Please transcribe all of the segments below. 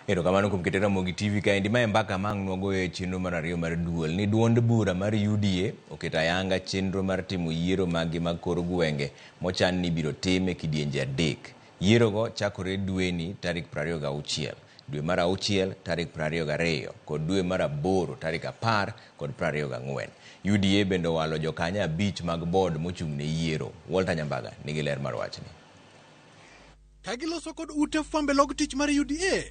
Erokamano kuom keto Ramogi TV kaendi. Mae mbaka mang' nwagoyo e chenro mar ariyo mar duol ni duond bura mar UDA oketo ayanga chenro mar timo yiero magi mag kor gwenge mochan ni biro tim e kidienje 3. Yierogo chakore dweni tarik 26, dwe mar 6 tarik 22 kod dwe mar 8 tarik 10 kod 24. UDA bende owalo jokanyo 5 mag board mochung' ne yiero. Walter Nyambaga nigi ler mar wachni. Kagiloso kod ute fwambe log tich mar UDA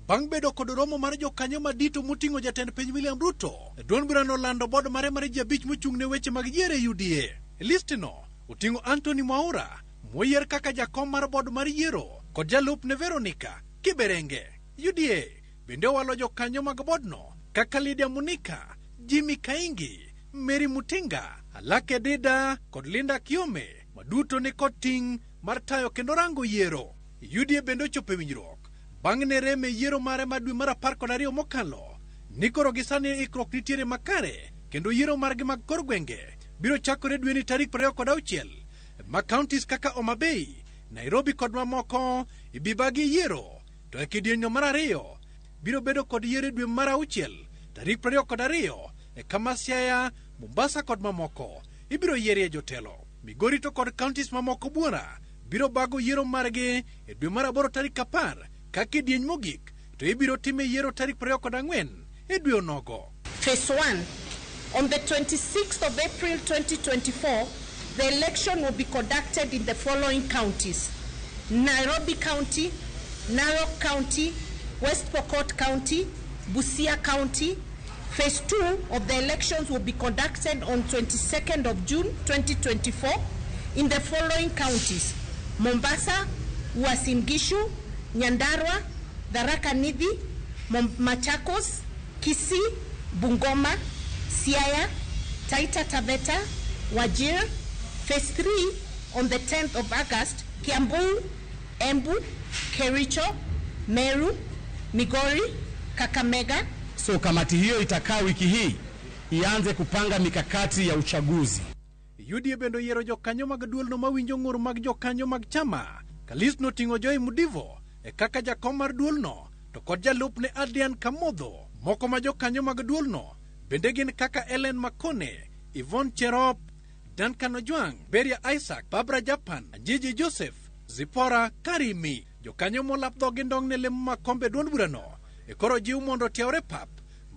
bang' bedo kod romo mar jokanyo madito moting'o jatend piny William Ruto, duond burano lando bod mare mar ji 5 mochung' ne weche mag yiero e UDA. Listino oting'o Anthony Mwaura moyier kaka jakom mar bod mar yiero kod jalupne Veronica Kiberenge. UDA bende owalo jokanyo mag bodno kaka Lydia Munika, Jimmy Kaingi, Mary Mutinga, Alake Dida kod Linda Kiome, maduto ni kod ting' mar tayo kendo rango yiero. UDA bende ochopo e winjruok bang' ne reme yiero mare ma dwe mar 12 mokalo ni koro gisani ikruok nitiere makare kendo yiero margi mag kor gwenge biro chakore dweni tarik 26 ma counties kaka Homa Bay, Nairobi kod mamoko ibibagi yiero. To e kidienyo mar 2 biro bedo kod yiero dwe mar 6 tarik 22 e kama Siaya, Mombasa kod mamoko ibiro yierie jotelo. Migori to kod counties mamoko buora biro bago yiero margi e dwe mar 8 tarik 10 ka kidieny mogik to ibiro time yiero tarik 24 e dwe onogo. Phase 1. On the 26th of April 2024, the election will be conducted in the following counties: Nairobi County, Narok County, West Pokot County, Busia County. Phase 2 of the elections will be conducted on 22nd of June 2024 in the following counties: Mombasa, Uasin Gishu, Nyandarua, Tharaka Nithi, Machakos, Kisii, Bungoma, Siaya, Taita Taveta, Wajir. Phase 3 on the 10th of August, Kiambu, Embu, Kericho, Meru, Migori, Kakamega. So kamati hiyo itakaa wiki hii ianze kupanga mikakati ya uchaguzi. UDA bendo yiero jokanyo mag duolno mawinjo ng'ur mag jokanyo mag chama. Kalis noting'o Joy Mudivo e kaka jakom mar duolno to kod jalupne Adrian Kamodho. Moko ma jokanyo mag duolno bende gin kaka Ellen Makone, Yvonne Cherop, Duncan Ojwang, Beria Isaac, Barbara Japan, Njiji Joseph, Zipora Karimi. Jokanyo molap dhogi ndong' ne lemo makombe duond burano e koro jiw mondo tiawre pap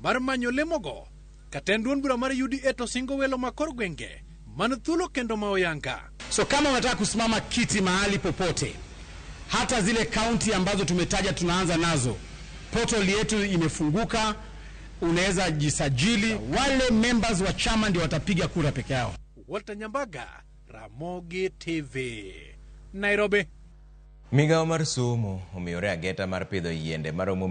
mar manyo lemogo. Katend duond bura mar UDA to singo welo makor gwenge man thuolo kendo maoyanga. So kama unataka kusimama kiti mahali popote, hata zile kaunti ambazo tumetaja tunaanza nazo, portal yetu imefunguka, unaweza jisajili. Wale members wa chama ndio watapiga kura peke yao. Walter Nyambaga, Ramogi TV, Nairobi. Migawo mar somo omiyore ageta mar pidho yiende maromo